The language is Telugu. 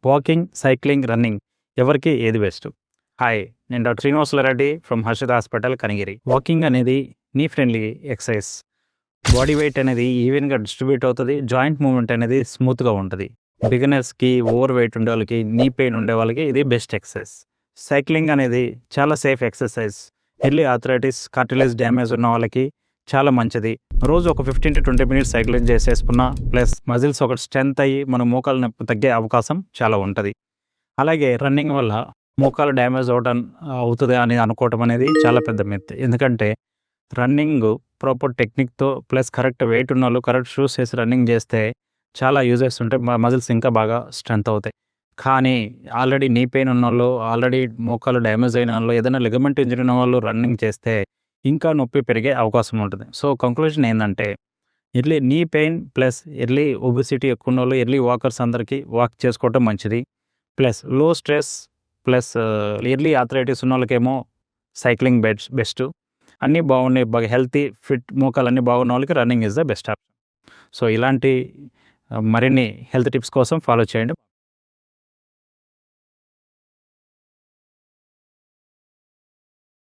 వాకింగ్, సైక్లింగ్, రన్నింగ్ ఎవరికి ఏది బెస్ట్? హాయ్, నేను doctor Srinivasulu Reddy from Harshita hospital, Kanigiri. Walking అనేది knee friendly exercise. Body weight అనేది ఈవెన్గా డిస్ట్రిబ్యూట్ అవుతుంది. జాయింట్ మూవ్మెంట్ అనేది స్మూత్గా ఉంటుంది. బిగినర్స్కి, ఓవర్ వెయిట్ ఉండే వాళ్ళకి, నీ పెయిన్ ఉండే వాళ్ళకి ఇది బెస్ట్ ఎక్సర్సైజ్. సైక్లింగ్ అనేది చాలా safe exercise. Early arthritis, cartilage damage ఉన్న వాళ్ళకి చాలా మంచిది. రోజు ఒక 15 to 20 మినిట్స్ సైక్లింగ్ చేసేసుకున్నా ప్లస్ మజిల్స్ ఒకటి స్ట్రెంత్ అయ్యి మన మోకాలు నొప్పి తగ్గే అవకాశం చాలా ఉంటుంది. అలాగే రన్నింగ్ వల్ల మోకాలు డ్యామేజ్ అవుతుంది అని అనుకోవటం అనేది చాలా పెద్ద మిత్. ఎందుకంటే రన్నింగ్ ప్రాపర్ టెక్నిక్తో ప్లస్ కరెక్ట్ వెయిట్ ఉన్న వాళ్ళు కరెక్ట్ షూస్ వేసి రన్నింగ్ చేస్తే చాలా యూజెస్ ఉంటాయి. మజిల్స్ ఇంకా బాగా స్ట్రెంత్ అవుతాయి. కానీ ఆల్రెడీ నీ పెయిన్ ఉన్న వాళ్ళు, ఆల్రెడీ మోకాలు డ్యామేజ్ అయిన వాళ్ళు, ఏదైనా లిగమెంట్ ఇంజరీ ఉన్న వాళ్ళు రన్నింగ్ చేస్తే ఇంకా నొప్పి పెరిగే అవకాశం ఉంటుంది. సో కంక్లూజన్ ఏంటంటే early knee pain plus early obesity ఎక్కువ ఉన్న వాళ్ళు, ఎర్లీ వాకర్స్ అందరికీ వాక్ చేసుకోవటం మంచిది. ప్లస్ లో స్ట్రెస్ ప్లస్ ఎర్లీ ఆర్థరైటిస్ ఉన్న వాళ్ళకేమో సైక్లింగ్ బెస్ట్. అన్నీ బాగున్నాయి, బాగా హెల్తీ ఫిట్ మోకాలు అన్నీ బాగున్న వాళ్ళకి running is the best option. So ఇలాంటి మరిన్ని హెల్త్ టిప్స్ కోసం ఫాలో చేయండి.